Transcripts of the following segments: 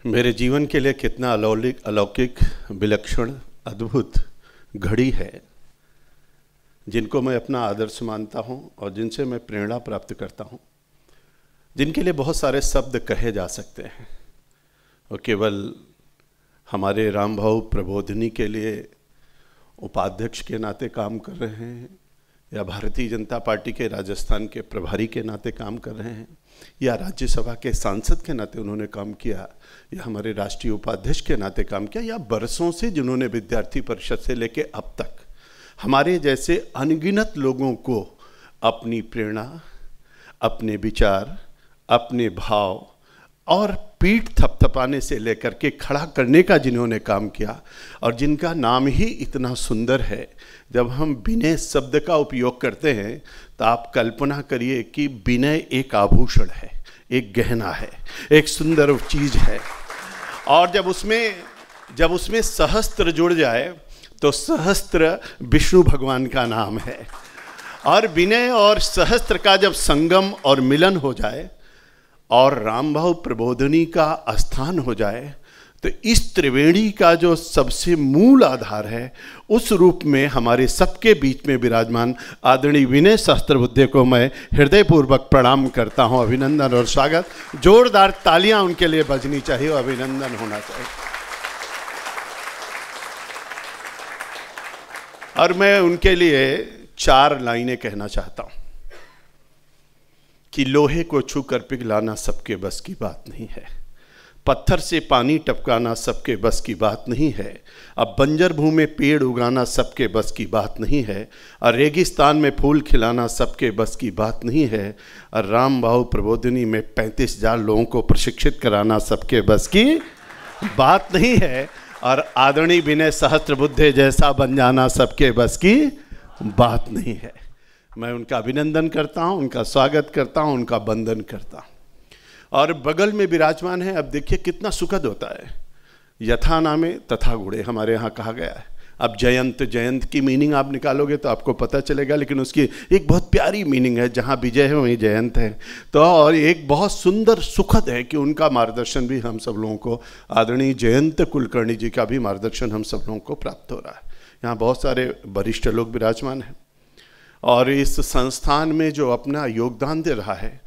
मेरे जीवन के लिए कितना अलौकिक विलक्षण अद्भुत घड़ी है, जिनको मैं अपना आदर्श मानता हूं और जिनसे मैं प्रेरणा प्राप्त करता हूं, जिनके लिए बहुत सारे शब्द कहे जा सकते हैं और केवल हमारे राम भाऊ प्रबोधिनी के लिए उपाध्यक्ष के नाते काम कर रहे हैं या भारतीय जनता पार्टी के राजस्थान के प्रभारी के नाते काम कर रहे हैं या राज्यसभा के सांसद के नाते उन्होंने काम किया या हमारे राष्ट्रीय उपाध्यक्ष के नाते काम किया या बरसों से जिन्होंने विद्यार्थी परिषद से लेके अब तक हमारे जैसे अनगिनत लोगों को अपनी प्रेरणा, अपने विचार, अपने भाव और पीठ थपथपाने से लेकर के खड़ा करने का जिन्होंने काम किया और जिनका नाम ही इतना सुंदर है। जब हम विनय शब्द का उपयोग करते हैं तो आप कल्पना करिए कि विनय एक आभूषण है, एक गहना है, एक सुंदर चीज है और जब उसमें सहस्त्र जुड़ जाए तो सहस्त्र विष्णु भगवान का नाम है और विनय और सहस्त्र का जब संगम और मिलन हो जाए और राम भाऊ प्रबोधिनी का स्थान हो जाए तो इस त्रिवेणी का जो सबसे मूल आधार है उस रूप में हमारे सबके बीच में विराजमान आदरणीय विनय सहस्त्रबुद्धे को मैं हृदयपूर्वक प्रणाम करता हूं। अभिनंदन और स्वागत, जोरदार तालियां उनके लिए बजनी चाहिए और अभिनंदन होना चाहिए। और मैं उनके लिए 4 लाइनें कहना चाहता हूं कि लोहे को छूकर पिघलाना सबके बस की बात नहीं है, पत्थर से पानी टपकाना सबके बस की बात नहीं है, अब बंजर भूमि में पेड़ उगाना सबके बस की बात नहीं है और रेगिस्तान में फूल खिलाना सबके बस की बात नहीं है और राम भाऊ प्रबोधिनी में 35,000 लोगों को प्रशिक्षित कराना सबके बस की बात नहीं है और आदरणीय विनय सहस्त्रबुद्धे जैसा बन जाना सबके बस की बात नहीं है। मैं उनका अभिनंदन करता हूं, उनका स्वागत करता हूं, उनका वंदन करता हूं। और बगल में विराजमान है, अब देखिए कितना सुखद होता है, यथा नामे तथा गुणे हमारे यहाँ कहा गया है। अब जयंत की मीनिंग आप निकालोगे तो आपको पता चलेगा, लेकिन उसकी एक बहुत प्यारी मीनिंग है, जहाँ विजय है वहीं जयंत है। तो और एक बहुत सुंदर सुखद है कि उनका मार्गदर्शन भी हम सब लोगों को, आदरणीय जयंत कुलकर्णी जी का भी मार्गदर्शन हम सब लोगों को प्राप्त हो रहा है। यहाँ बहुत सारे वरिष्ठ लोग विराजमान हैं और इस संस्थान में जो अपना योगदान दे रहा है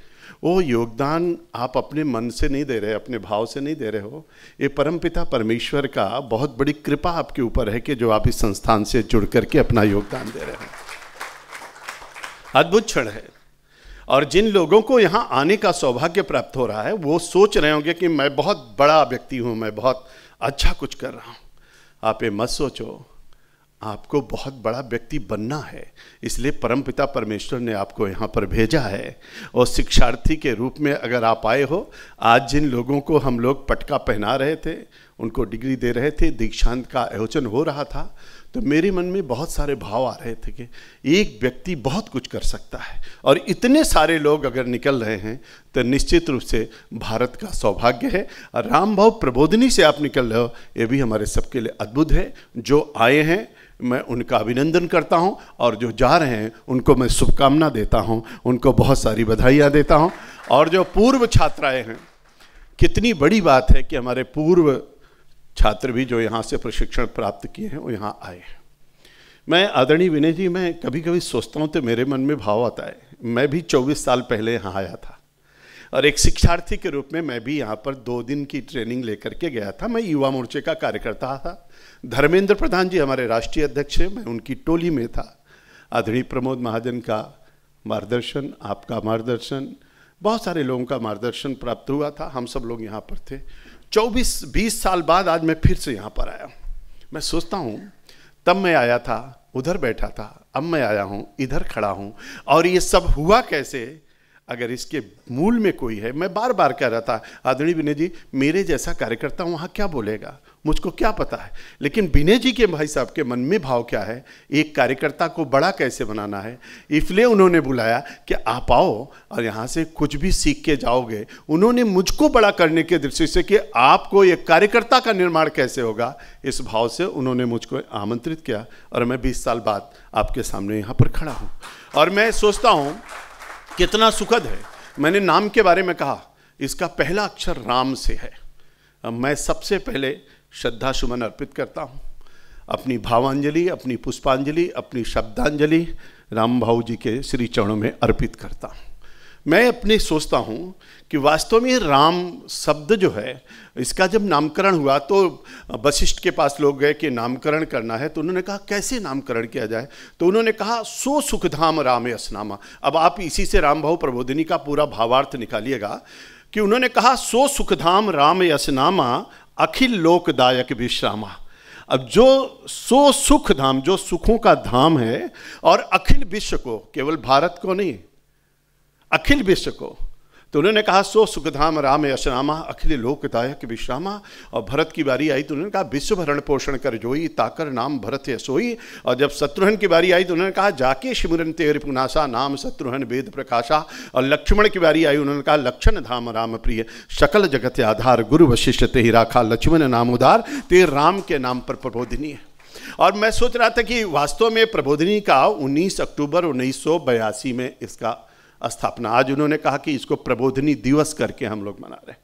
वो योगदान आप अपने मन से नहीं दे रहे, अपने भाव से नहीं दे रहे हो। ये परमपिता परमेश्वर का बहुत बड़ी कृपा आपके ऊपर है कि जो आप इस संस्थान से जुड़ करके अपना योगदान दे रहे हैं। अद्भुत क्षण है और जिन लोगों को यहाँ आने का सौभाग्य प्राप्त हो रहा है वो सोच रहे होंगे कि मैं बहुत बड़ा व्यक्ति हूँ, मैं बहुत अच्छा कुछ कर रहा हूँ। आप ये मत सोचो, आपको बहुत बड़ा व्यक्ति बनना है, इसलिए परमपिता परमेश्वर ने आपको यहाँ पर भेजा है। और शिक्षार्थी के रूप में अगर आप आए हो, आज जिन लोगों को हम लोग पटका पहना रहे थे, उनको डिग्री दे रहे थे, दीक्षांत का आयोजन हो रहा था, तो मेरे मन में बहुत सारे भाव आ रहे थे कि एक व्यक्ति बहुत कुछ कर सकता है और इतने सारे लोग अगर निकल रहे हैं तो निश्चित रूप से भारत का सौभाग्य है। और राम भाऊ प्रबोधिनी से आप निकल रहे हो, ये भी हमारे सबके लिए अद्भुत है। जो आए हैं मैं उनका अभिनंदन करता हूं और जो जा रहे हैं उनको मैं शुभकामना देता हूं, उनको बहुत सारी बधाइयां देता हूं। और जो पूर्व छात्राएं हैं, कितनी बड़ी बात है कि हमारे पूर्व छात्र भी जो यहाँ से प्रशिक्षण प्राप्त किए हैं वो यहाँ आए हैं। मैं आदरणीय विनय जी, मैं कभी कभी सोचता हूँ तो मेरे मन में भाव आता है, मैं भी 24 साल पहले यहाँ आया था और एक शिक्षार्थी के रूप में मैं भी यहाँ पर 2 दिन की ट्रेनिंग लेकर के गया था। मैं युवा मोर्चे का कार्यकर्ता था। धर्मेंद्र प्रधान जी हमारे राष्ट्रीय अध्यक्ष हैं, मैं उनकी टोली में था। आदरणीय प्रमोद महाजन का मार्गदर्शन, आपका मार्गदर्शन, बहुत सारे लोगों का मार्गदर्शन प्राप्त हुआ था। हम सब लोग यहाँ पर थे। 24-20 साल बाद आज मैं फिर से यहाँ पर आया हूँ। मैं सोचता हूँ तब मैं आया था, उधर बैठा था, अब मैं आया हूँ, इधर खड़ा हूँ और ये सब हुआ कैसे? अगर इसके मूल में कोई है, मैं बार बार कह रहा था आदरणीय विनय जी, मेरे जैसा कार्यकर्ता वहाँ क्या बोलेगा, मुझको क्या पता है, लेकिन विनय जी के भाई साहब के मन में भाव क्या है, एक कार्यकर्ता को बड़ा कैसे बनाना है, इसलिए उन्होंने बुलाया कि आप आओ और यहाँ से कुछ भी सीख के जाओगे। उन्होंने मुझको बड़ा करने के दृष्टि से कि आपको एक कार्यकर्ता का निर्माण कैसे होगा, इस भाव से उन्होंने मुझको आमंत्रित किया और मैं 20 साल बाद आपके सामने यहाँ पर खड़ा हूँ। और मैं सोचता हूँ कितना सुखद है। मैंने नाम के बारे में कहा, इसका पहला अक्षर राम से है। मैं सबसे पहले श्रद्धा सुमन अर्पित करता हूँ, अपनी भावांजलि, अपनी पुष्पांजलि, अपनी शब्दांजलि राम भाऊ जी के श्री चरणों में अर्पित करता हूँ। मैं अपने सोचता हूँ कि वास्तव में राम शब्द जो है, इसका जब नामकरण हुआ तो वशिष्ठ के पास लोग गए कि नामकरण करना है, तो उन्होंने कहा कैसे नामकरण किया जाए, तो उन्होंने कहा सो सुखधाम राम यसनामा। अब आप इसी से राम भाऊ प्रबोधिनी का पूरा भावार्थ निकालिएगा कि उन्होंने कहा सो सुखधाम राम यसनामा अखिल लोकदायक विश्रामा। अब जो सो सुख धाम, जो सुखों का धाम है, और अखिल विश्व को, केवल भारत को नहीं, अखिल विश्व को, तो उन्होंने कहा सो सुखधाम राम यशनामा अखिल लोकदायक विश्रामा। और भरत की बारी आई तो उन्होंने कहा विश्व भरण पोषण कर जोई, ताकर नाम भरत यशोई। और जब शत्रुघ्न की बारी आई तो उन्होंने कहा जाके शिमुरन तेर पुनासा, नाम शत्रुघ्न वेद प्रकाशा। और लक्ष्मण की बारी आई, उन्होंने कहा लक्षण धाम राम प्रिय, सकल जगत आधार, गुरु वशिष्ठ ते ही राखा, लक्ष्मण नाम उदार, ते राम के नाम पर प्रबोधिनी है। और मैं सोच रहा था कि वास्तव में प्रबोधिनी का 19 अक्टूबर 1982 में इसका स्थापना, आज उन्होंने कहा कि इसको प्रबोधिनी दिवस करके हम लोग मना रहे हैं।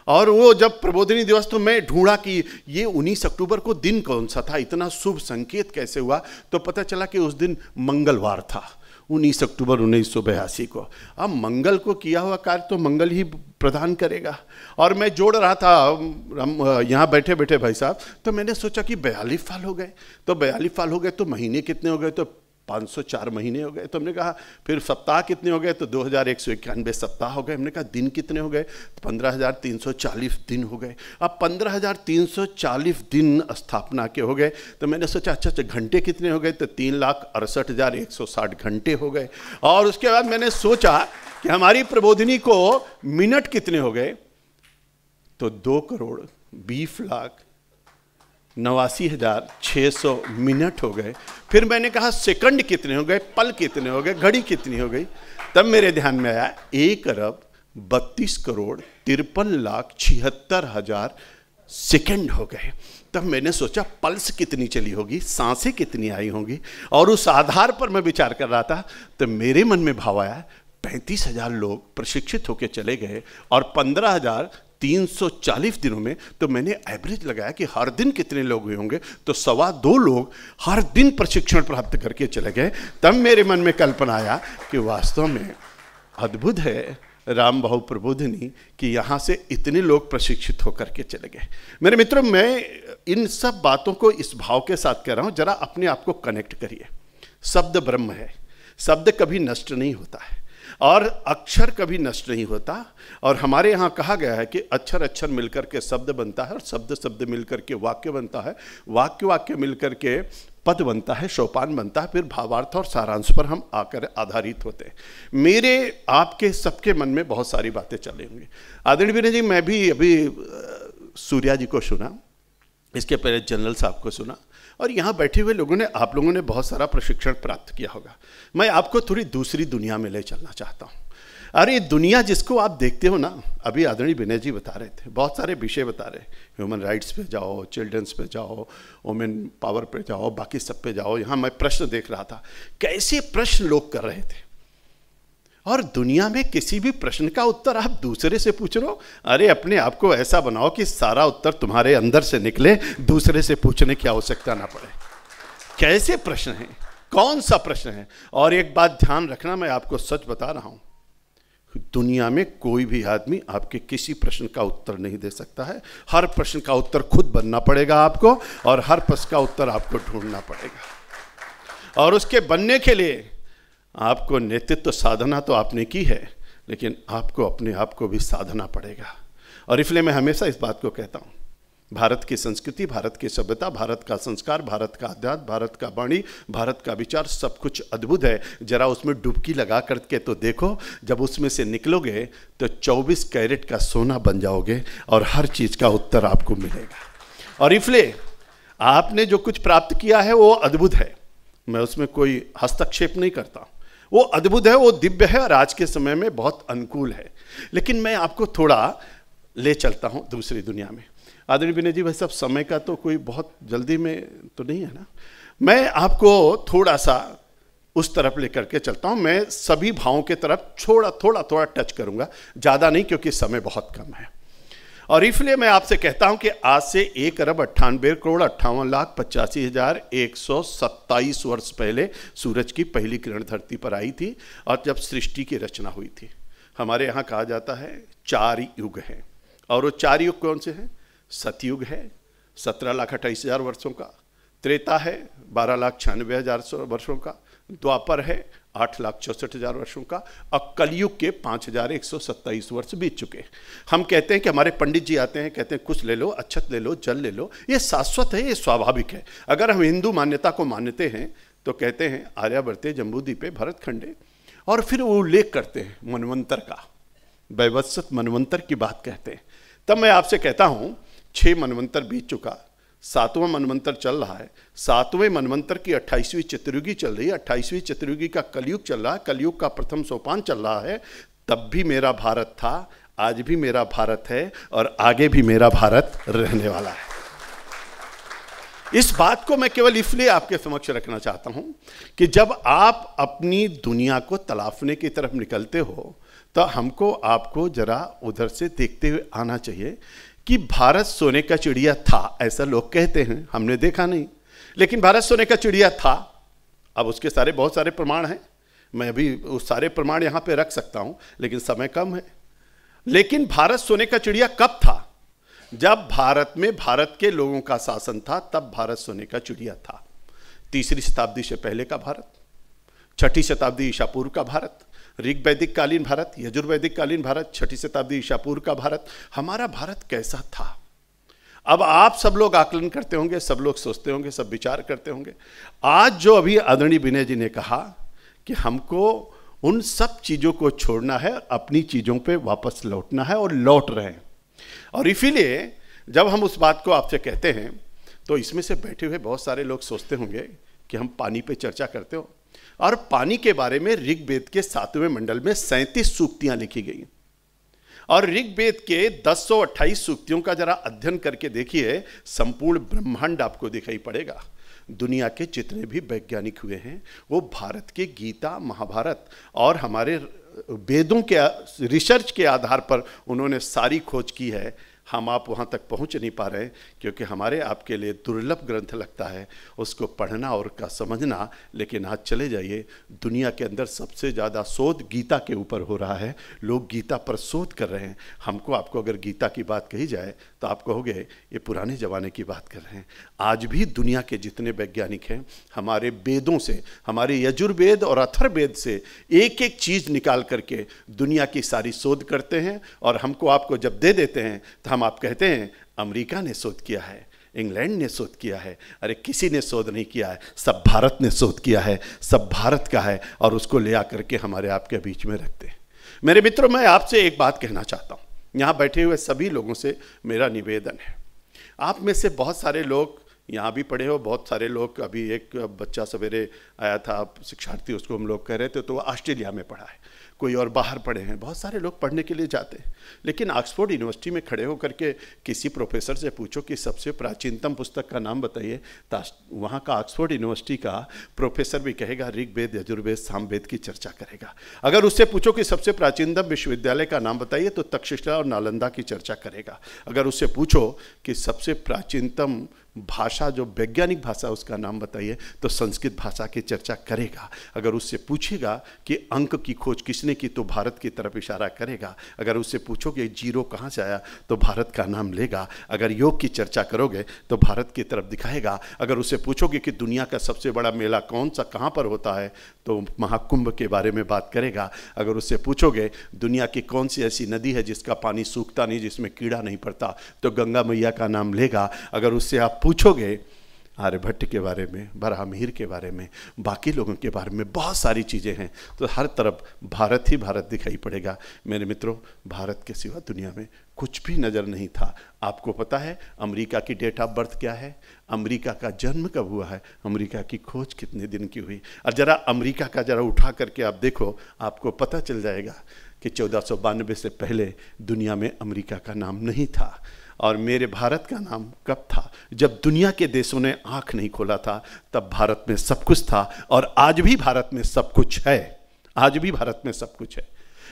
और वो जब प्रबोधिनी दिवस, तो मैं ढूंढा कि ये 19 अक्टूबर को दिन कौन सा था, इतना शुभ संकेत कैसे हुआ, तो पता चला कि उस दिन मंगलवार था, 19 अक्टूबर 1982 को। अब मंगल को किया हुआ कार्य तो मंगल ही प्रदान करेगा। और मैं जोड़ रहा था यहाँ बैठे बैठे भाई साहब, तो मैंने सोचा कि 42 साल हो गए, तो 42 साल हो गए तो महीने कितने हो गए, तो 504 महीने हो गए। तो हमने कहा फिर सप्ताह कितने हो गए, तो 2191 सप्ताह हो गए। हमने कहा दिन कितने हो गए, तो 15,340 दिन हो गए। अब 15,340 दिन स्थापना के हो गए। तो मैंने सोचा अच्छा घंटे कितने हो गए, तो 3,68,160 घंटे हो गए। और उसके बाद मैंने सोचा कि हमारी प्रबोधिनी को मिनट कितने हो गए, तो 2,20,89,600 मिनट हो गए। फिर मैंने कहा सेकंड कितने हो गए, पल कितने हो गए, घड़ी कितनी हो गई। तब मेरे ध्यान में आया 1,32,53,76,000 सेकंड हो गए। तब मैंने सोचा पल्स कितनी चली होगी, सांसें कितनी आई होंगी। और उस आधार पर मैं विचार कर रहा था, तो मेरे मन में भाव आया 35,000 लोग प्रशिक्षित होकर चले गए और 15,340 दिनों में, तो मैंने एवरेज लगाया कि हर दिन कितने लोग हुए होंगे, तो 2.25 लोग हर दिन प्रशिक्षण प्राप्त करके चले गए। तब मेरे मन में कल्पना आया कि वास्तव में अद्भुत है राम भाऊ प्रबोधिनी कि यहाँ से इतने लोग प्रशिक्षित होकर के चले गए। मेरे मित्रों, मैं इन सब बातों को इस भाव के साथ कह रहा हूँ, जरा अपने आप को कनेक्ट करिए। शब्द ब्रह्म है, शब्द कभी नष्ट नहीं होता है और अक्षर कभी नष्ट नहीं होता। और हमारे यहाँ कहा गया है कि अक्षर अक्षर मिलकर के शब्द बनता है और शब्द शब्द मिलकर के वाक्य बनता है, वाक्य वाक्य मिलकर के पद बनता है, सोपान बनता है, फिर भावार्थ और सारांश पर हम आकर आधारित होते हैं। मेरे आपके सबके मन में बहुत सारी बातें चली होंगी। आदरणीय विनय जी, मैं भी अभी सूर्या जी को सुना, इसके पहले जनरल साहब को सुना, और यहाँ बैठे हुए लोगों ने, आप लोगों ने बहुत सारा प्रशिक्षण प्राप्त किया होगा। मैं आपको थोड़ी दूसरी दुनिया में ले चलना चाहता हूँ। अरे दुनिया जिसको आप देखते हो ना, अभी आदरणीय विनय जी बता रहे थे, बहुत सारे विषय बता रहे, ह्यूमन राइट्स पे जाओ, चिल्ड्रंस पे जाओ, वुमेन पावर पे जाओ, बाकी सब पे जाओ। यहाँ मैं प्रश्न देख रहा था, कैसे प्रश्न लोग कर रहे थे। और दुनिया में किसी भी प्रश्न का उत्तर आप दूसरे से पूछ रहे हो, अरे अपने आप को ऐसा बनाओ कि सारा उत्तर तुम्हारे अंदर से निकले, दूसरे से पूछने की आवश्यकता ना पड़े। कैसे प्रश्न है, कौन सा प्रश्न है। और एक बात ध्यान रखना, मैं आपको सच बता रहा हूं, दुनिया में कोई भी आदमी आपके किसी प्रश्न का उत्तर नहीं दे सकता है। हर प्रश्न का उत्तर खुद बनना पड़ेगा आपको, और हर प्रश्न का उत्तर आपको ढूंढना पड़ेगा। और उसके बनने के लिए आपको नेतृत्व साधना तो आपने की है, लेकिन आपको अपने आप को भी साधना पड़ेगा। और इसलिए मैं हमेशा इस बात को कहता हूँ, भारत की संस्कृति, भारत की सभ्यता, भारत का संस्कार, भारत का अध्यात्म, भारत का वाणी, भारत का विचार, सब कुछ अद्भुत है। जरा उसमें डुबकी लगा करके तो देखो, जब उसमें से निकलोगे तो 24 कैरेट का सोना बन जाओगे और हर चीज़ का उत्तर आपको मिलेगा। और इसलिए आपने जो कुछ प्राप्त किया है वो अद्भुत है, मैं उसमें कोई हस्तक्षेप नहीं करता, वो अद्भुत है, वो दिव्य है और आज के समय में बहुत अनुकूल है। लेकिन मैं आपको थोड़ा ले चलता हूँ दूसरी दुनिया में। आदरणीय विनय जी, भाई साहब, समय का तो कोई बहुत जल्दी में तो नहीं है ना, मैं आपको थोड़ा सा उस तरफ लेकर के चलता हूँ। मैं सभी भावों के तरफ थोड़ा थोड़ा टच करूँगा, ज़्यादा नहीं, क्योंकि समय बहुत कम है। और इसलिए मैं आपसे कहता हूं कि आज से 1,98,58,85,127 वर्ष पहले सूरज की पहली किरण धरती पर आई थी और जब सृष्टि की रचना हुई थी। हमारे यहाँ कहा जाता है 4 युग हैं, और वो 4 युग कौन से हैं? सतयुग है 17,28,000 वर्षों का, त्रेता है 12,96,000 वर्षों का, द्वापर है 8,64,000 वर्षों का, और कलयुग के 5,127 वर्ष बीत चुके। हम कहते हैं कि हमारे पंडित जी आते हैं, कहते हैं कुछ ले लो, अक्षत ले लो, जल ले लो, ये शाश्वत है, ये स्वाभाविक है। अगर हम हिंदू मान्यता को मानते हैं तो कहते हैं आर्यावर्ते जम्बूद्वीपे भरतखंडे, और फिर वो उल्लेख करते हैं मनवंतर का, वैवस्वत मनवंतर की बात कहते हैं। तब मैं आपसे कहता हूँ 6 मनवंतर बीत चुका, 7वां मनवंतर चल रहा है। 7वें मनवंतर की 28वीं चतुर्युगी चल रही है, 28वीं चतुर्युगी का कलयुग चल रहा है, कलयुग का प्रथम सोपान चल रहा है। तब भी मेरा भारत था, आज भी मेरा भारत है, और आगे भी मेरा भारत रहने वाला है। इस बात को मैं केवल इसलिए आपके समक्ष रखना चाहता हूं कि जब आप अपनी दुनिया को तलाशने की तरफ निकलते हो तो हमको आपको जरा उधर से देखते हुए आना चाहिए कि भारत सोने का चिड़िया था, ऐसा लोग कहते हैं, हमने देखा नहीं, लेकिन भारत सोने का चिड़िया था। अब उसके बहुत सारे प्रमाण हैं, मैं अभी उस सारे प्रमाण यहाँ पे रख सकता हूँ, लेकिन समय कम है। लेकिन भारत सोने का चिड़िया कब था? जब भारत में भारत के लोगों का शासन था, तब भारत सोने का चिड़िया था। 3री शताब्दी से पहले का भारत, 6ठी शताब्दी ईसा पूर्व का भारत, ऋग वैदिक कालीन भारत, यजुर्वैदिक कालीन भारत, 6ठी शताब्दी ईसा पूर्व का भारत, हमारा भारत कैसा था? अब आप सब लोग आकलन करते होंगे, सब लोग सोचते होंगे, सब विचार करते होंगे। आज जो अभी आदरणीय विनय जी ने कहा कि हमको उन सब चीज़ों को छोड़ना है, अपनी चीज़ों पे वापस लौटना है, और लौट रहे हैं। और इसीलिए जब हम उस बात को आपसे कहते हैं तो इसमें से बैठे हुए बहुत सारे लोग सोचते होंगे कि हम पानी पे चर्चा करते हो, और पानी के बारे में ऋग्वेद के 7वें मंडल में 37 सूक्तियां लिखी गई, और ऋग्वेद के 1028 सूक्तियों का जरा अध्ययन करके देखिए, संपूर्ण ब्रह्मांड आपको दिखाई पड़ेगा। दुनिया के जितने भी वैज्ञानिक हुए हैं वो भारत के गीता, महाभारत और हमारे वेदों के रिसर्च के आधार पर उन्होंने सारी खोज की है। हम आप वहाँ तक पहुँच नहीं पा रहे क्योंकि हमारे आपके लिए दुर्लभ ग्रंथ लगता है उसको पढ़ना और का समझना। लेकिन आज चले जाइए, दुनिया के अंदर सबसे ज़्यादा शोध गीता के ऊपर हो रहा है, लोग गीता पर शोध कर रहे हैं। हमको आपको अगर गीता की बात कही जाए तो आप कहोगे ये पुराने ज़माने की बात कर रहे हैं। आज भी दुनिया के जितने वैज्ञानिक हैं हमारे वेदों से, हमारे यजुर्वेद और अथर्ववेद से एक एक चीज़ निकाल करके दुनिया की सारी शोध करते हैं, और हमको आपको जब दे देते हैं तो हम आप कहते हैं अमेरिका ने शोध किया है, इंग्लैंड ने शोध किया है। अरे किसी ने शोध नहीं किया है, सब भारत ने शोध किया है, सब भारत का है, और उसको ले आकर के हमारे आपके बीच में रखते हैं। मेरे मित्रों, मैं आपसे एक बात कहना चाहता हूँ, यहाँ बैठे हुए सभी लोगों से मेरा निवेदन है। आप में से बहुत सारे लोग यहाँ भी पढ़े हो, बहुत सारे लोग, अभी एक बच्चा सवेरे आया था शिक्षार्थी, उसको हम लोग कह रहे थे तो वो ऑस्ट्रेलिया में पढ़ा है, कोई और बाहर पढ़े हैं। बहुत सारे लोग पढ़ने के लिए जाते हैं, लेकिन ऑक्सफोर्ड यूनिवर्सिटी में खड़े होकर के किसी प्रोफेसर से पूछो कि सबसे प्राचीनतम पुस्तक का नाम बताइए, तो वहाँ का ऑक्सफोर्ड यूनिवर्सिटी का प्रोफेसर भी कहेगा ऋग्वेद, यजुर्वेद, सामवेद की चर्चा करेगा। अगर उससे पूछो कि सबसे प्राचीनतम विश्वविद्यालय का नाम बताइए तो तक्षशिला और नालंदा की चर्चा करेगा। अगर उससे पूछो कि सबसे प्राचीनतम भाषा, जो वैज्ञानिक भाषा, उसका नाम बताइए तो संस्कृत भाषा की चर्चा करेगा। अगर उससे पूछेगा कि अंक की खोज किसने की तो भारत की तरफ इशारा करेगा। अगर उससे पूछोगे जीरो कहाँ से आया तो भारत का नाम लेगा। अगर योग की चर्चा करोगे तो भारत की तरफ दिखाएगा। अगर उससे पूछोगे कि दुनिया का सबसे बड़ा मेला कौन सा, कहाँ पर होता है, तो महाकुंभ के बारे में बात करेगा। अगर उससे पूछोगे दुनिया की कौन सी ऐसी नदी है जिसका पानी सूखता नहीं, जिसमें कीड़ा नहीं पड़ता, तो गंगा मैया का नाम लेगा। अगर उससे आप पूछोगे आर्यभट्ट के बारे में, बराहमीर के बारे में, बाकी लोगों के बारे में, बहुत सारी चीज़ें हैं, तो हर तरफ भारत ही भारत दिखाई पड़ेगा। मेरे मित्रों, भारत के सिवा दुनिया में कुछ भी नज़र नहीं था। आपको पता है अमेरिका की डेट ऑफ बर्थ क्या है? अमेरिका का जन्म कब हुआ है? अमेरिका की खोज कितने दिन की हुई? और ज़रा अमेरिका का ज़रा उठा करके आप देखो, आपको पता चल जाएगा कि 1492 से पहले दुनिया में अमेरिका का नाम नहीं था। और मेरे भारत का नाम कब था? जब दुनिया के देशों ने आंख नहीं खोला था, तब भारत में सब कुछ था। और आज भी भारत में सब कुछ है, आज भी भारत में सब कुछ है।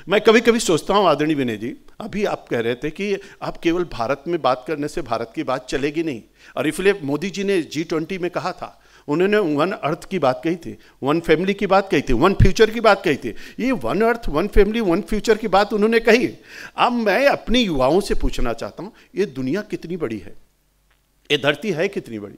मैं कभी कभी सोचता हूँ आदरणीय विनय जी, अभी आप कह रहे थे कि आप केवल भारत में बात करने से भारत की बात चलेगी नहीं, और इसलिए मोदी जी ने G20 में कहा था, उन्होंने वन अर्थ की बात कही थी, वन फैमिली की बात कही थी, वन फ्यूचर की बात कही थी। ये one earth, one family, one future की बात उन्होंने कही। अब मैं अपने युवाओं से पूछना चाहता हूँ, ये दुनिया कितनी बड़ी है, ये धरती है कितनी बड़ी?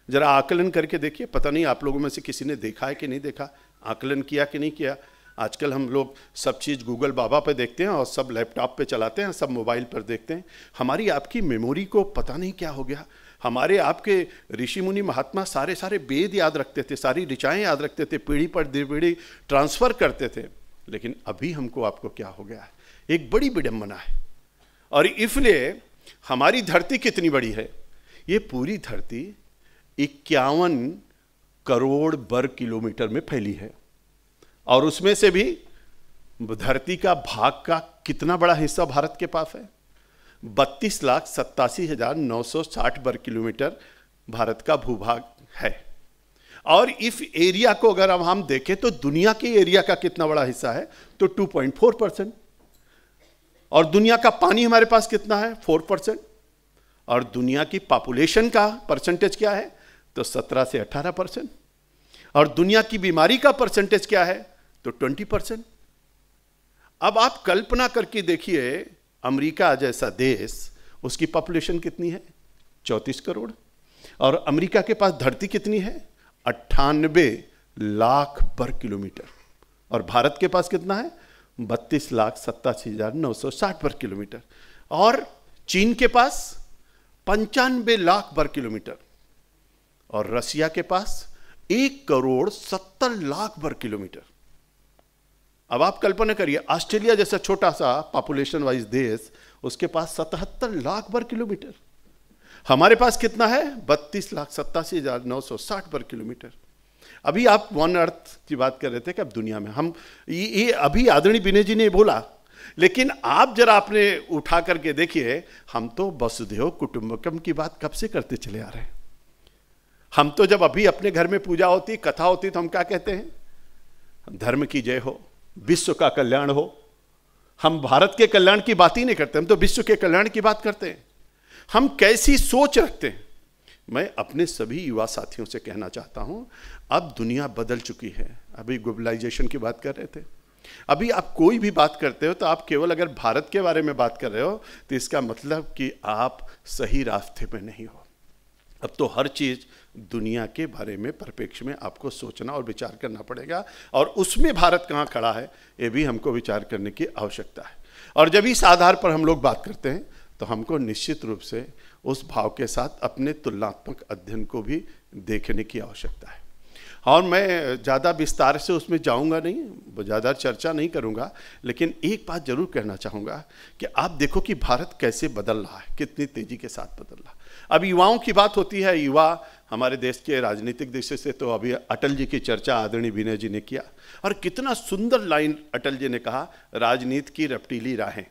जरा आकलन करके देखिए। पता नहीं आप लोगों में से किसी ने देखा है कि नहीं देखा, आकलन किया कि नहीं किया। आजकल हम लोग सब चीज़ गूगल बाबा पे देखते हैं और सब लैपटॉप पे चलाते हैं, सब मोबाइल पर देखते हैं। हमारी आपकी मेमोरी को पता नहीं क्या हो गया। हमारे आपके ऋषि मुनि महात्मा सारे सारे वेद याद रखते थे, सारी ऋचाएँ याद रखते थे, पीढ़ी पर पीढ़ी ट्रांसफ़र करते थे। लेकिन अभी हमको आपको क्या हो गया है, एक बड़ी विडंबना है। और इसलिए हमारी धरती कितनी बड़ी है, ये पूरी धरती 51 करोड़ वर्ग किलोमीटर में फैली है। और उसमें से भी धरती का भाग का कितना बड़ा हिस्सा भारत के पास है? 32,87,960 वर्ग किलोमीटर भारत का भूभाग है। और इस एरिया को अगर अब हम देखें तो दुनिया के एरिया का कितना बड़ा हिस्सा है, तो 2.4%। और दुनिया का पानी हमारे पास कितना है, 4%। और दुनिया की पॉपुलेशन का परसेंटेज क्या है, तो 17 से 18%। और दुनिया की बीमारी का परसेंटेज क्या है, तो 20%। अब आप कल्पना करके देखिए, अमेरिका जैसा देश, उसकी पॉपुलेशन कितनी है, 34 करोड़। और अमेरिका के पास धरती कितनी है, 98 लाख वर्ग किलोमीटर। और भारत के पास कितना है, 32,87,960 वर्ग किलोमीटर। और चीन के पास 95 लाख वर्ग किलोमीटर। और रसिया के पास 1,70,00,000 वर्ग किलोमीटर। अब आप कल्पना करिए, ऑस्ट्रेलिया जैसा छोटा सा पॉपुलेशन वाइज देश, उसके पास 77 लाख वर्ग किलोमीटर। हमारे पास कितना है, 32,87,960 वर्ग किलोमीटर। अभी आप वन अर्थ की बात कर रहे थे कि अब दुनिया में हम ये अभी आदरणीय विनय जी ने बोला, लेकिन आप जरा आपने उठा करके देखिए, हम तो वसुधैव कुटुंबकम की बात कब से करते चले आ रहे हैं। हम तो जब अभी अपने घर में पूजा होती, कथा होती, तो हम क्या कहते हैं, धर्म की जय हो, विश्व का कल्याण हो। हम भारत के कल्याण की बात ही नहीं करते, हम तो विश्व के कल्याण की बात करते हैं। हम कैसी सोच रखते हैं। मैं अपने सभी युवा साथियों से कहना चाहता हूं, अब दुनिया बदल चुकी है। अभी ग्लोबलाइजेशन की बात कर रहे थे, अभी आप कोई भी बात करते हो तो आप केवल अगर भारत के बारे में बात कर रहे हो तो इसका मतलब कि आप सही रास्ते पे नहीं हो। अब तो हर चीज़ दुनिया के बारे में परिप्रेक्ष्य में आपको सोचना और विचार करना पड़ेगा, और उसमें भारत कहाँ खड़ा है ये भी हमको विचार करने की आवश्यकता है। और जब इस आधार पर हम लोग बात करते हैं तो हमको निश्चित रूप से उस भाव के साथ अपने तुलनात्मक अध्ययन को भी देखने की आवश्यकता है। और मैं ज़्यादा विस्तार से उसमें जाऊंगा नहीं, ज़्यादा चर्चा नहीं करूंगा, लेकिन एक बात जरूर कहना चाहूँगा कि आप देखो कि भारत कैसे बदल रहा है, कितनी तेज़ी के साथ बदल रहा है। अब युवाओं की बात होती है, युवा हमारे देश के राजनीतिक दृष्टि से तो अभी अटल जी की चर्चा आदरणीय विनय जी ने किया, और कितना सुंदर लाइन अटल जी ने कहा, राजनीति की रपटीली राहें,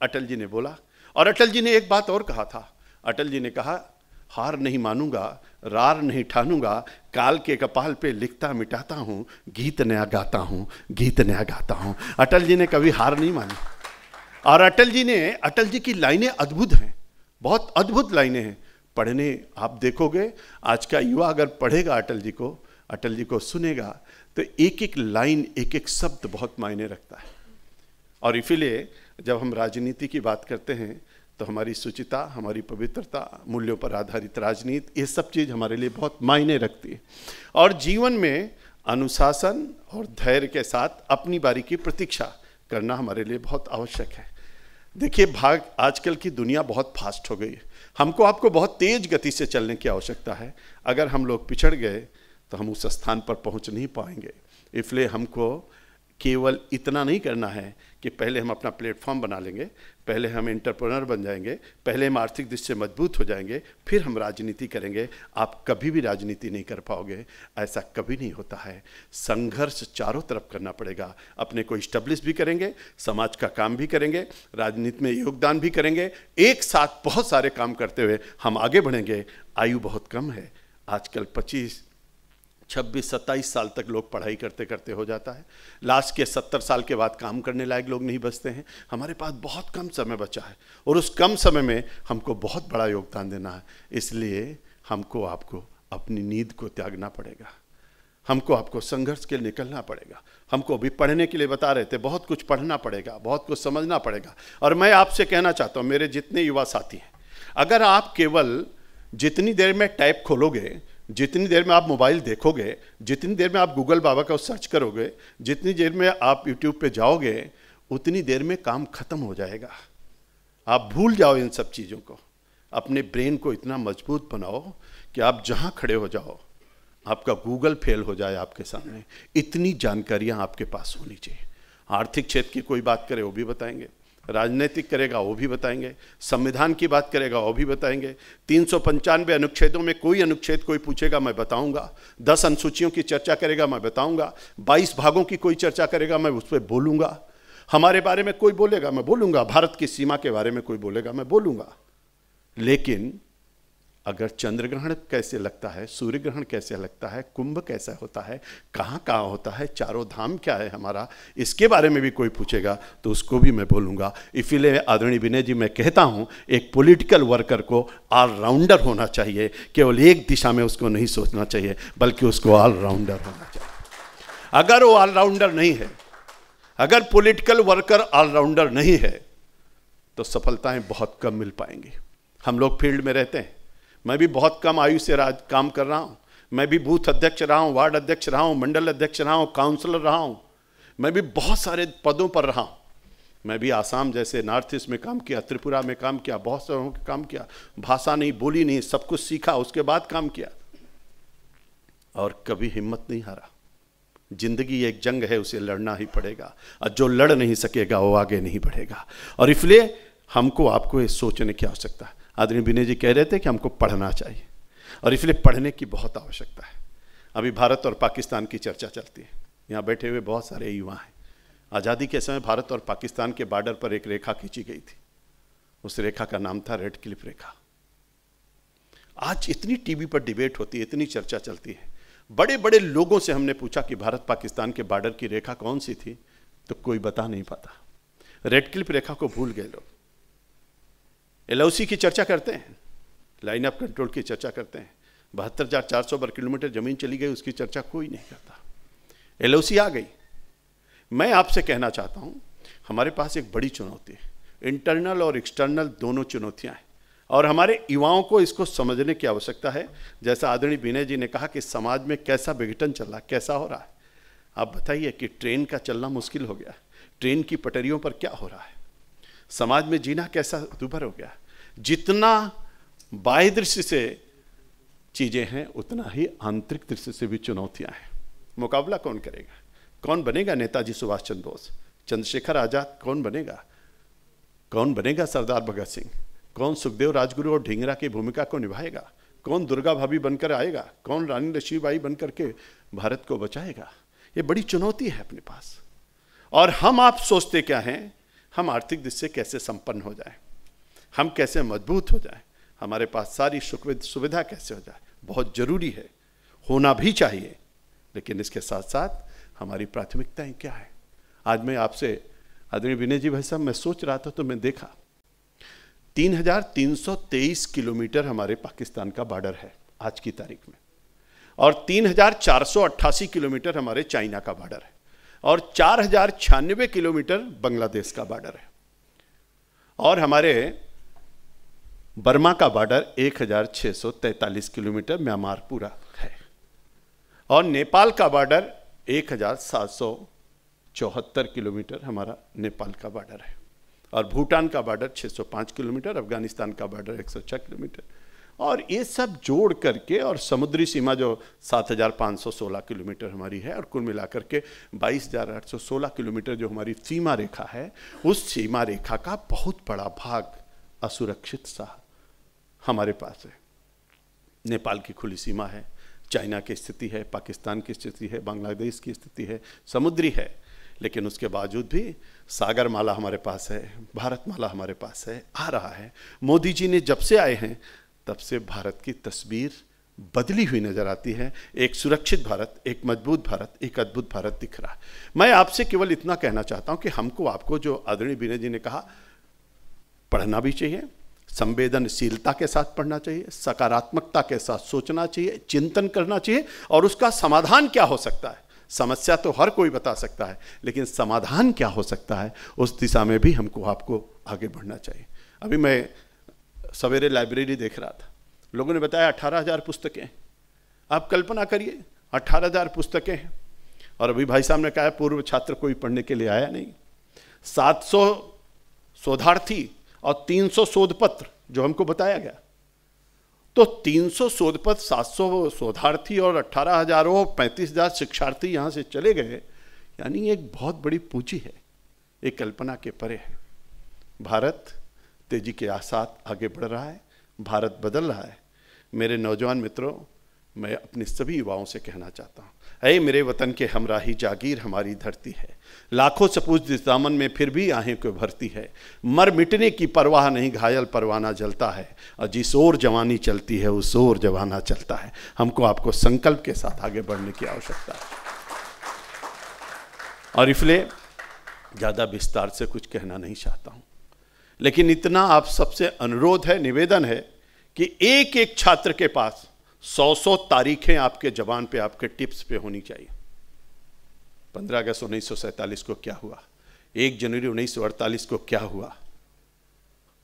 अटल जी ने बोला। और अटल जी ने एक बात और कहा था, अटल जी ने कहा, हार नहीं मानूंगा, रार नहीं ठानूंगा, काल के कपाल पे लिखता मिटाता हूँ, गीत नया गाता हूँ, गीत नया गाता हूँ। अटल जी ने कभी हार नहीं मानी। और अटल जी की लाइनें अद्भुत हैं, बहुत अद्भुत लाइनें हैं। पढ़ने आप देखोगे, आज का युवा अगर पढ़ेगा अटल जी को सुनेगा तो एक एक लाइन, एक एक शब्द बहुत मायने रखता है। और इसीलिए जब हम राजनीति की बात करते हैं तो हमारी शुचिता, हमारी पवित्रता, मूल्यों पर आधारित राजनीति, ये सब चीज़ हमारे लिए बहुत मायने रखती है। और जीवन में अनुशासन और धैर्य के साथ अपनी बारी की प्रतीक्षा करना हमारे लिए बहुत आवश्यक है। देखिए, आजकल की दुनिया बहुत फास्ट हो गई है, हमको आपको बहुत तेज गति से चलने की आवश्यकता है। अगर हम लोग पिछड़ गए तो हम उस स्थान पर पहुंच नहीं पाएंगे। इसलिए हमको केवल इतना नहीं करना है कि पहले हम अपना प्लेटफॉर्म बना लेंगे, पहले हम एंटरप्रेन्योर बन जाएंगे, पहले हम आर्थिक दृष्टि से मजबूत हो जाएंगे, फिर हम राजनीति करेंगे। आप कभी भी राजनीति नहीं कर पाओगे, ऐसा कभी नहीं होता है। संघर्ष चारों तरफ करना पड़ेगा। अपने को इस्टेब्लिश भी करेंगे, समाज का काम भी करेंगे, राजनीति में योगदान भी करेंगे। एक साथ बहुत सारे काम करते हुए हम आगे बढ़ेंगे। आयु बहुत कम है, आजकल 26-27 साल तक लोग पढ़ाई करते करते हो जाता है। लास्ट के 70 साल के बाद काम करने लायक लोग नहीं बचते हैं। हमारे पास बहुत कम समय बचा है और उस कम समय में हमको बहुत बड़ा योगदान देना है। इसलिए हमको आपको अपनी नींद को त्यागना पड़ेगा, हमको आपको संघर्ष के लिए निकलना पड़ेगा। हमको अभी पढ़ने के लिए बता रहे थे, बहुत कुछ पढ़ना पड़ेगा, बहुत कुछ समझना पड़ेगा। और मैं आपसे कहना चाहता हूँ, मेरे जितने युवा साथी हैं, अगर आप केवल जितनी देर में टैब खोलोगे, जितनी देर में आप मोबाइल देखोगे, जितनी देर में आप गूगल बाबा का सर्च करोगे, जितनी देर में आप यूट्यूब पे जाओगे, उतनी देर में काम खत्म हो जाएगा। आप भूल जाओ इन सब चीज़ों को। अपने ब्रेन को इतना मजबूत बनाओ कि आप जहाँ खड़े हो जाओ, आपका गूगल फेल हो जाए आपके सामने, इतनी जानकारियाँ आपके पास होनी चाहिए। आर्थिक क्षेत्र की कोई बात करे वो भी बताएंगे, राजनीतिक करेगा वो भी बताएंगे, संविधान की बात करेगा वो भी बताएंगे। 395 अनुच्छेदों में कोई अनुच्छेद कोई पूछेगा मैं बताऊंगा, 10 अनुसूचियों की चर्चा करेगा मैं बताऊंगा, 22 भागों की कोई चर्चा करेगा मैं उस पर बोलूंगा। हमारे बारे में कोई बोलेगा मैं बोलूंगा, भारत की सीमा के बारे में कोई बोलेगा मैं बोलूंगा। लेकिन अगर चंद्र ग्रहण कैसे लगता है, सूर्य ग्रहण कैसे लगता है, कुंभ कैसा होता है, कहाँ कहाँ होता है, चारों धाम क्या है हमारा, इसके बारे में भी कोई पूछेगा तो उसको भी मैं बोलूँगा। इसीलिए आदरणीय विनय जी, मैं कहता हूँ एक पॉलिटिकल वर्कर को ऑलराउंडर होना चाहिए, केवल एक दिशा में उसको नहीं सोचना चाहिए बल्कि उसको ऑलराउंडर होना चाहिए। अगर वो ऑलराउंडर नहीं है, अगर पॉलिटिकल वर्कर ऑलराउंडर नहीं है तो सफलताएं बहुत कम मिल पाएंगी। हम लोग फील्ड में रहते हैं, मैं भी बहुत कम आयु से काम कर रहा हूँ, मैं भी बूथ अध्यक्ष रहा हूँ, वार्ड अध्यक्ष रहा हूँ, मंडल अध्यक्ष रहा हूँ, काउंसलर रहा हूँ, मैं भी बहुत सारे पदों पर रहा हूँ। मैं भी आसाम जैसे नॉर्थ ईस्ट में काम किया, त्रिपुरा में काम किया, बहुत सारों के काम किया, भाषा नहीं, बोली नहीं, सब कुछ सीखा, उसके बाद काम किया और कभी हिम्मत नहीं हारा। जिंदगी एक जंग है, उसे लड़ना ही पड़ेगा और जो लड़ नहीं सकेगा वो आगे नहीं बढ़ेगा। और इसलिए हमको आपको ये सोचने की आवश्यकता है। आदरणीय विनय जी कह रहे थे कि हमको पढ़ना चाहिए और इसलिए पढ़ने की बहुत आवश्यकता है। अभी भारत और पाकिस्तान की चर्चा चलती है, यहाँ बैठे हुए बहुत सारे युवा हैं। आज़ादी के समय भारत और पाकिस्तान के बॉर्डर पर एक रेखा खींची गई थी, उस रेखा का नाम था रेड क्लिफ रेखा। आज इतनी टीवी पर डिबेट होती है, इतनी चर्चा चलती है, बड़े बड़े लोगों से हमने पूछा कि भारत पाकिस्तान के बॉर्डर की रेखा कौन सी थी, तो कोई बता नहीं पाता। रेड क्लिफ रेखा को भूल गए लोग। LOC की चर्चा करते हैं, लाइन ऑफ कंट्रोल की चर्चा करते हैं, 72,400 वर्ग किलोमीटर जमीन चली गई, उसकी चर्चा कोई नहीं करता। LOC आ गई। मैं आपसे कहना चाहता हूं, हमारे पास एक बड़ी चुनौती है, इंटरनल और एक्सटर्नल दोनों चुनौतियां हैं और हमारे युवाओं को इसको समझने की आवश्यकता है। जैसा आदरणीय विनय जी ने कहा कि समाज में कैसा विघटन चल रहा है, कैसा हो रहा है। आप बताइए कि ट्रेन का चलना मुश्किल हो गया, ट्रेन की पटरियों पर क्या हो रहा है, समाज में जीना कैसा दुभर हो गया। जितना बाह्य दृष्टि से चीजें हैं उतना ही आंतरिक दृष्टि से भी चुनौतियां हैं। मुकाबला कौन करेगा? कौन बनेगा नेताजी सुभाष चंद्र बोस, चंद्रशेखर आजाद? कौन बनेगा? कौन बनेगा सरदार भगत सिंह? कौन सुखदेव राजगुरु और ढींगरा की भूमिका को निभाएगा? कौन दुर्गा भाभी बनकर आएगा? कौन रानी लक्ष्मीबाई बनकर के भारत को बचाएगा? ये बड़ी चुनौती है अपने पास। और हम आप सोचते क्या हैं, हम आर्थिक दृष्टि से कैसे संपन्न हो जाए, हम कैसे मजबूत हो जाए, हमारे पास सारी सुविधा कैसे हो जाए, बहुत जरूरी है, होना भी चाहिए। लेकिन इसके साथ साथ हमारी प्राथमिकताएं क्या है? आज मैं आपसे आदरणीय विनय जी भाई साहब, मैं सोच रहा था तो मैं देखा 3,323 किलोमीटर हमारे पाकिस्तान का बॉर्डर है आज की तारीख में, और 3,488 किलोमीटर हमारे चाइना का बॉर्डर है, और 4,096 किलोमीटर बांग्लादेश का बॉर्डर है, और हमारे बर्मा का बॉर्डर 1,643 किलोमीटर म्यांमार पूरा है, और नेपाल का बॉर्डर 1,774 किलोमीटर हमारा नेपाल का बॉर्डर है, और भूटान का बॉर्डर 605 किलोमीटर, अफगानिस्तान का बॉर्डर 106 किलोमीटर, और ये सब जोड़ करके, और समुद्री सीमा जो 7,516 किलोमीटर हमारी है, और कुल मिलाकर के 22,816 किलोमीटर जो हमारी सीमा रेखा है, उस सीमा रेखा का बहुत बड़ा भाग असुरक्षित सा हमारे पास है। नेपाल की खुली सीमा है, चाइना की स्थिति है, पाकिस्तान की स्थिति है, बांग्लादेश की स्थिति है, समुद्री है, लेकिन उसके बावजूद भी सागर माला हमारे पास है, भारत माला हमारे पास है, आ रहा है। मोदी जी ने जब से आए हैं तब से भारत की तस्वीर बदली हुई नजर आती है। एक सुरक्षित भारत, एक मजबूत भारत, एक अद्भुत भारत दिख रहा है। मैं आपसे केवल इतना कहना चाहता हूं कि हमको आपको जो आदरणीय विनय जी ने कहा, पढ़ना भी चाहिए, संवेदनशीलता के साथ पढ़ना चाहिए, सकारात्मकता के साथ सोचना चाहिए, चिंतन करना चाहिए, और उसका समाधान क्या हो सकता है। समस्या तो हर कोई बता सकता है, लेकिन समाधान क्या हो सकता है उस दिशा में भी हमको आपको आगे बढ़ना चाहिए। अभी मैं सवेरे लाइब्रेरी देख रहा था, लोगों ने बताया 18,000 पुस्तकें। आप कल्पना करिए 18,000 पुस्तकें हैं, और अभी भाई साहब ने कहा पूर्व छात्र कोई पढ़ने के लिए आया नहीं। 700 शोधार्थी और 300 शोध पत्र जो हमको बताया गया, तो 300 शोध पत्र, 700 शोधार्थी और 18,000 और 35,000 शिक्षार्थी यहाँ से चले गए, यानी एक बहुत बड़ी पूंजी है, एक कल्पना के परे है। भारत तेजी के साथ आगे बढ़ रहा है, भारत बदल रहा है। मेरे नौजवान मित्रों, मैं अपने सभी युवाओं से कहना चाहता हूँ, अरे मेरे वतन के हमराही जागीर हमारी धरती है, लाखों सपूत इस दामन में फिर भी आहें क्यों भरती है, मर मिटने की परवाह नहीं घायल परवाना जलता है, और जिस ओर जवानी चलती है उस ओर जवाना चलता है। हमको आपको संकल्प के साथ आगे बढ़ने की आवश्यकता है। और इसलिए ज़्यादा विस्तार से कुछ कहना नहीं चाहता हूँ, लेकिन इतना आप सबसे अनुरोध है, निवेदन है कि एक एक छात्र के पास 100 तारीखें आपके जबान पे, आपके टिप्स पे होनी चाहिए। 15 अगस्त 1947 को क्या हुआ, 1 जनवरी 1948 को क्या हुआ,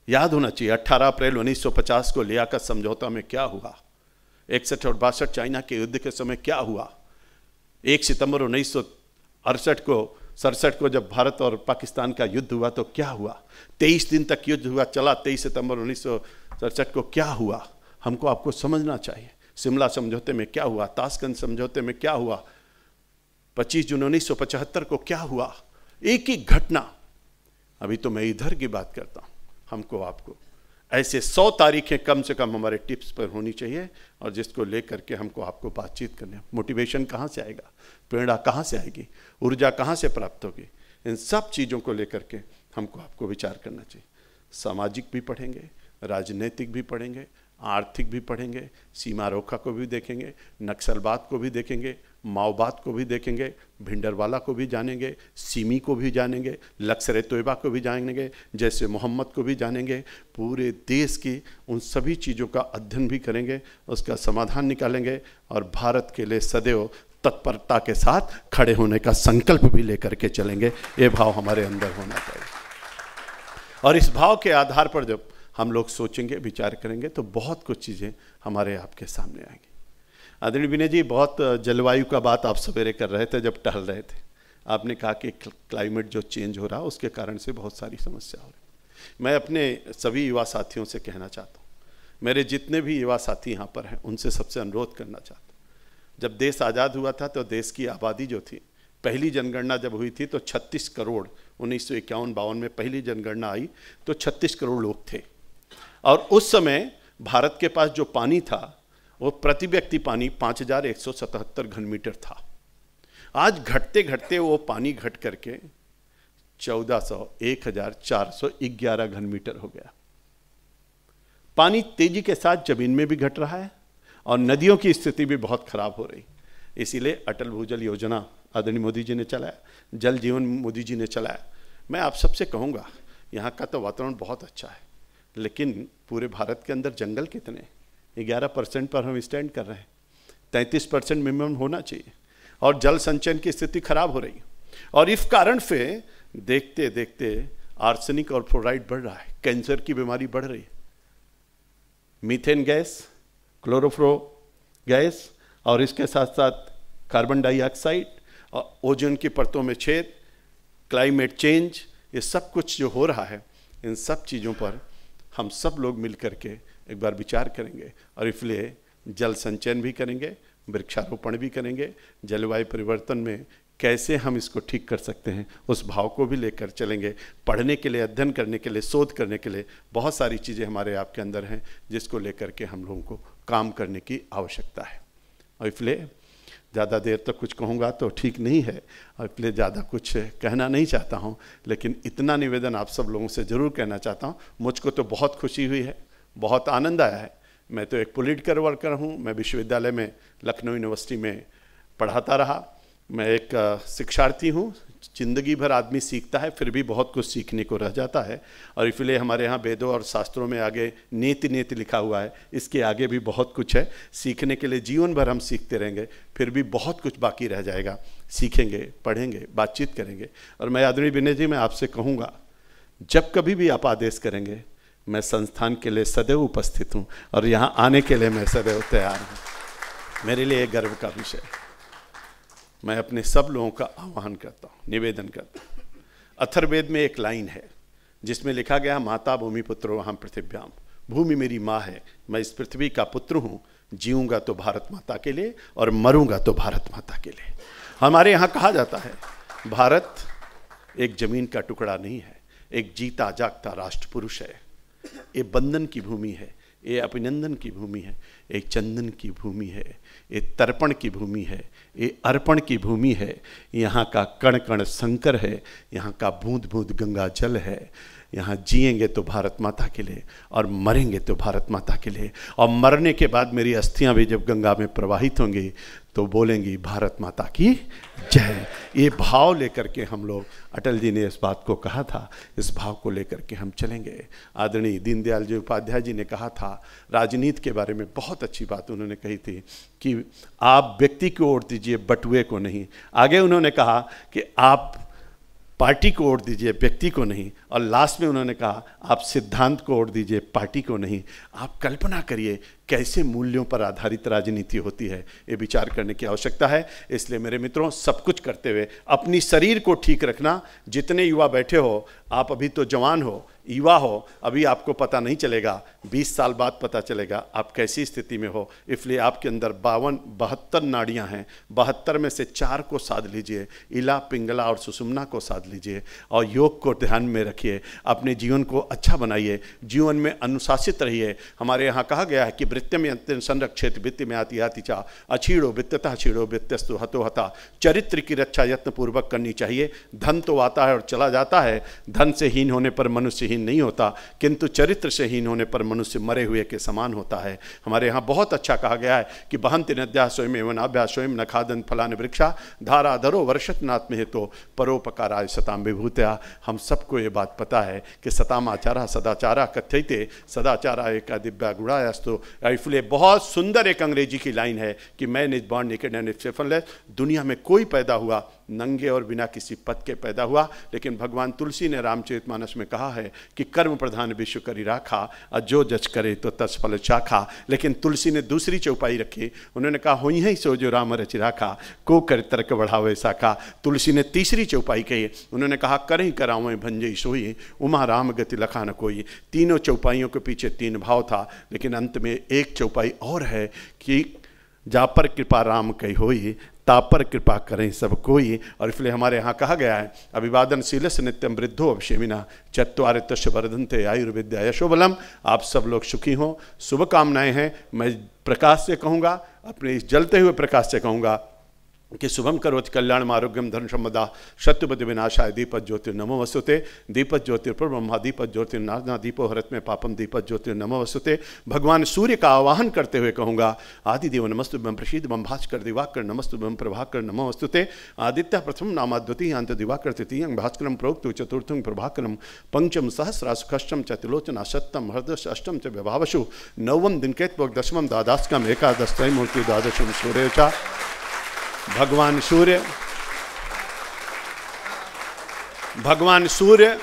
याद होना चाहिए। 18 अप्रैल 1950 को लियाकत समझौता में क्या हुआ, 61 और 62 चाइना के युद्ध के समय क्या हुआ, 1 सितंबर 1967 को जब भारत और पाकिस्तान का युद्ध हुआ तो क्या हुआ, 23 दिन तक युद्ध हुआ चला, 23 सितंबर 1967 को क्या हुआ, हमको आपको समझना चाहिए। शिमला समझौते में क्या हुआ, ताशकंद समझौते में क्या हुआ, 25 जून 1975 को क्या हुआ, एक एक घटना। अभी तो मैं इधर की बात करता हूं, हमको आपको ऐसे 100 तारीखें कम से कम हमारे टिप्स पर होनी चाहिए, और जिसको लेकर के हमको आपको बातचीत करने, मोटिवेशन कहाँ से आएगा, प्रेरणा कहाँ से आएगी, ऊर्जा कहाँ से प्राप्त होगी, इन सब चीज़ों को लेकर के हमको आपको विचार करना चाहिए। सामाजिक भी पढ़ेंगे, राजनीतिक भी पढ़ेंगे, आर्थिक भी पढ़ेंगे, सीमा रेखा को भी देखेंगे, नक्सलवाद को भी देखेंगे, माओवाद को भी देखेंगे, भिंडरवाला को भी जानेंगे, सिमी को भी जानेंगे, लश्कर तोयबा को भी जानेंगे, जैसे मोहम्मद को भी जानेंगे। पूरे देश की उन सभी चीज़ों का अध्ययन भी करेंगे, उसका समाधान निकालेंगे, और भारत के लिए सदैव तत्परता के साथ खड़े होने का संकल्प भी लेकर के चलेंगे। ये भाव हमारे अंदर होना चाहिए, और इस भाव के आधार पर जब हम लोग सोचेंगे, विचार करेंगे, तो बहुत कुछ चीज़ें हमारे आपके सामने आएंगी। आदरणीय विनय जी, बहुत जलवायु का बात आप सवेरे कर रहे थे जब टहल रहे थे, आपने कहा कि क्लाइमेट जो चेंज हो रहा है उसके कारण से बहुत सारी समस्या हो रही। मैं अपने सभी युवा साथियों से कहना चाहता हूँ, मेरे जितने भी युवा साथी यहाँ पर हैं उनसे सबसे अनुरोध करना चाहता हूँ। जब देश आज़ाद हुआ था तो देश की आबादी जो थी, पहली जनगणना जब हुई थी तो 36 करोड़, 1951-52 में पहली जनगणना आई तो 36 करोड़ लोग थे, और उस समय भारत के पास जो पानी था वो प्रति व्यक्ति पानी 5,177 घन मीटर था। आज घटते घटते वो पानी घट करके 1,411 घन मीटर हो गया। पानी तेजी के साथ जमीन में भी घट रहा है, और नदियों की स्थिति भी बहुत खराब हो रही। इसीलिए अटल भूजल योजना आदरणीय मोदी जी ने चलाया, जल जीवन मोदी जी ने चलाया। मैं आप सबसे कहूँगा, यहाँ का तो वातावरण बहुत अच्छा है, लेकिन पूरे भारत के अंदर जंगल कितने, 11% पर हम स्टैंड कर रहे हैं। 33% मिनिमम होना चाहिए, और जल संचयन की स्थिति खराब हो रही है, और इस कारण से देखते देखते आर्सेनिक और फ्लोराइड बढ़ रहा है, कैंसर की बीमारी बढ़ रही है, मीथेन गैस, क्लोरोफ्लो गैस, और इसके साथ साथ कार्बन डाइऑक्साइड, और ओजोन की परतों में छेद, क्लाइमेट चेंज, ये सब कुछ जो हो रहा है, इन सब चीज़ों पर हम सब लोग मिल करके एक बार विचार करेंगे, और इसलिए जल संचयन भी करेंगे, वृक्षारोपण भी करेंगे, जलवायु परिवर्तन में कैसे हम इसको ठीक कर सकते हैं उस भाव को भी लेकर चलेंगे। पढ़ने के लिए, अध्ययन करने के लिए, शोध करने के लिए बहुत सारी चीज़ें हमारे आपके अंदर हैं, जिसको लेकर के हम लोगों को काम करने की आवश्यकता है। और इसलिए ज़्यादा देर तक कुछ कहूँगा तो ठीक नहीं है, और इसलिए ज़्यादा कुछ कहना नहीं चाहता हूँ, लेकिन इतना निवेदन आप सब लोगों से ज़रूर कहना चाहता हूँ। मुझको तो बहुत खुशी हुई है, बहुत आनंद आया है मैं तो एक पॉलिटिकल वर्कर हूँ, मैं विश्वविद्यालय में लखनऊ यूनिवर्सिटी में पढ़ाता रहा, मैं एक शिक्षार्थी हूँ। जिंदगी भर आदमी सीखता है, फिर भी बहुत कुछ सीखने को रह जाता है, और इसलिए हमारे यहाँ वेदों और शास्त्रों में आगे नीति नीति लिखा हुआ है, इसके आगे भी बहुत कुछ है सीखने के लिए। जीवन भर हम सीखते रहेंगे, फिर भी बहुत कुछ बाकी रह जाएगा। सीखेंगे, पढ़ेंगे, बातचीत करेंगे। और मैं आदरणीय विनय जी, मैं आपसे कहूँगा, जब कभी भी आप आदेश करेंगे, मैं संस्थान के लिए सदैव उपस्थित हूँ और यहाँ आने के लिए मैं सदैव तैयार हूँ। मेरे लिए गर्व का विषय। मैं अपने सब लोगों का आह्वान करता हूँ, निवेदन करता हूँ। अथर्ववेद में एक लाइन है जिसमें लिखा गया, माता भूमि पुत्रो अहम पृथिव्याम। भूमि मेरी माँ है, मैं इस पृथ्वी का पुत्र हूँ। जीऊँगा तो भारत माता के लिए और मरूंगा तो भारत माता के लिए। हमारे यहाँ कहा जाता है, भारत एक जमीन का टुकड़ा नहीं है, एक जीता जागता राष्ट्र पुरुष है। ये बंधन की भूमि है, ये अभिनंदन की भूमि है, एक चंदन की भूमि है, ये तर्पण की भूमि है, ये अर्पण की भूमि है। यहाँ का कण कण शंकर है, यहाँ का बूंद बूंद गंगा जल है। यहाँ जिएंगे तो भारत माता के लिए और मरेंगे तो भारत माता के लिए। और मरने के बाद मेरी अस्थियां भी जब गंगा में प्रवाहित होंगी तो बोलेंगी, भारत माता की जय। ये भाव लेकर के हम लोग, अटल जी ने इस बात को कहा था, इस भाव को लेकर के हम चलेंगे। आदरणीय दीनदयाल जी उपाध्याय जी ने कहा था, राजनीति के बारे में बहुत अच्छी बात उन्होंने कही थी कि आप व्यक्ति को वोट दीजिए, बटुए को नहीं। आगे उन्होंने कहा कि आप पार्टी को वोट दीजिए, व्यक्ति को नहीं। और लास्ट में उन्होंने कहा, आप सिद्धांत को वोट दीजिए, पार्टी को नहीं। आप कल्पना करिए कैसे मूल्यों पर आधारित राजनीति होती है, ये विचार करने की आवश्यकता है। इसलिए मेरे मित्रों, सब कुछ करते हुए अपनी शरीर को ठीक रखना। जितने युवा बैठे हो, आप अभी तो जवान हो, युवा हो, अभी आपको पता नहीं चलेगा, 20 साल बाद पता चलेगा आप कैसी स्थिति में हो। इसलिए आपके अंदर 72 नाड़ियां हैं, 72 में से 4 को साध लीजिए, इला, पिंगला और सुषुम्ना को साध लीजिए और योग को ध्यान में रखिए। अपने जीवन को अच्छा बनाइए, जीवन में अनुशासित रहिए। हमारे यहाँ कहा गया है कि वृत्ति में अंत्यन संरक्षित वित्त में आती आती चा अछीड़ो वित्ततः छीड़ो वित्तस्तु हतो हता। चरित्र की रक्षा यत्न पूर्वक करनी चाहिए। धन तो आता है और चला जाता है, धन से हीन होने पर मनुष्य नहीं होता, किंतु चरित्र से हीन होने पर मनुष्य मरे हुए के समान होता है। हमारे यहाँ बहुत अच्छा कहा गया है कि बहंति नद्या स्वयं एवं नाभ्या स्वयं न खादन फलान वृक्षा धाराधरो वर्षत नात्म हेतु परोपकाराय सताम विभूत्या। हम सबको ये बात पता है कि सताम आचारा सदाचारा कथ्यते सदाचारा एका दिव्या गुणायास्तु। इसलिए बहुत सुंदर एक अंग्रेजी की लाइन है कि man is born naked and faithless. दुनिया में कोई पैदा हुआ नंगे और बिना किसी पद के पैदा हुआ, लेकिन भगवान तुलसी ने रामचरितमानस में कहा है कि कर्म प्रधान विश्व करी राखा, जो जच करे तो तस फल चाखा। लेकिन तुलसी ने दूसरी चौपाई रखी, उन्होंने कहा होई है सो जो राम रचि राखा, को कर तर्क बढ़ावे साखा। तुलसी ने तीसरी चौपाई कही, उन्होंने कहा करही करावें भंजई सोई, उमा राम गति लखा न कोई। तीनों चौपाइयों के पीछे 3 भाव था, लेकिन अंत में एक चौपाई और है कि जा पर कृपा राम कही होई, तापर कृपा करें सब कोई। और इसलिए हमारे यहाँ कहा गया है, अभिवादन शीलस नित्यम वृद्धो अभिषेमिना चत्वारे तस्य वर्धन्ते आयुर्विद्या यशोबलम। आप सब लोग सुखी हों, शुभकामनाएं हैं। मैं प्रकाश से कहूँगा, अपने इस जलते हुए प्रकाश से कहूँगा कि शुभम करोति कल्याणम आरोग्यम धन संपदा शत्रुबुद्धि विनाशाय दीपक ज्योतिर्नमो वसुते। दीपक ज्योतिर्ब्रह्मा दीपक ज्योतिर्नाजना दीपो हरत में पापम दीपक ज्योतिर्नमो वसुते। भगवान सूर्य का आवाहन करते हुए कहूँगा, आदिदेव नमस्तुभ्यं प्रसीद मम भास्कर दिवाकर नमस्तुभ्यं प्रभाकर नमो वस्तुते। आदित्य प्रथम नामा द्वितीय अंत दिवाकर तृतीयं भास्करम प्रोक्तु चतुर्थं प्रभाकरम पंचम सहस्रासुखष्टम च त्रिलोचना सप्तम हृदय अष्टम च व्यभावशु नवम दिनकेत्वक दशमम द्वादशकम एकादश त्रयमूर्ति द्वादशम सूर्य च। भगवान सूर्य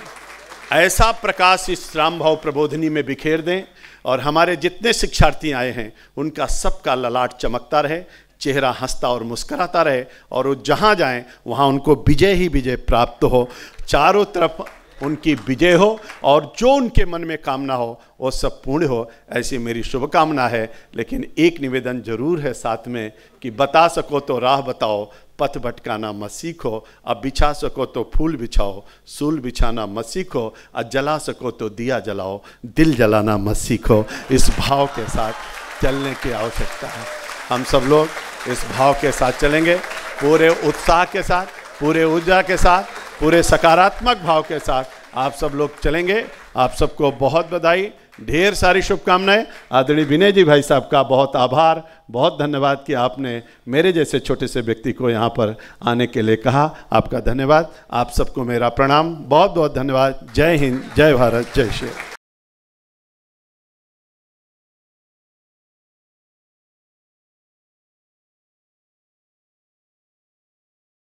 ऐसा प्रकाश इस राम भाव प्रबोधिनी में बिखेर दें और हमारे जितने शिक्षार्थी आए हैं उनका सबका ललाट चमकता रहे, चेहरा हंसता और मुस्कुराता रहे, और वो जहाँ जाएं वहाँ उनको विजय ही विजय प्राप्त हो, चारों तरफ उनकी विजय हो और जो उनके मन में कामना हो वो सब पूर्ण हो, ऐसी मेरी शुभकामना है। लेकिन एक निवेदन जरूर है साथ में कि बता सको तो राह बताओ, पथ भटकाना मत सीखो। अब बिछा सको तो फूल बिछाओ, सूल बिछाना मत सीखो। अब जला सको तो दिया जलाओ, दिल जलाना मत सीखो। इस भाव के साथ चलने की आवश्यकता है। हम सब लोग इस भाव के साथ चलेंगे, पूरे उत्साह के साथ, पूरे ऊर्जा के साथ, पूरे सकारात्मक भाव के साथ आप सब लोग चलेंगे आप सबको बहुत बधाई, ढेर सारी शुभकामनाएं। आदरणीय विनय जी भाई साहब का बहुत आभार, बहुत धन्यवाद कि आपने मेरे जैसे छोटे से व्यक्ति को यहाँ पर आने के लिए कहा। आपका धन्यवाद। आप सबको मेरा प्रणाम, बहुत बहुत धन्यवाद। जय हिंद, जय भारत, जय श्री राम।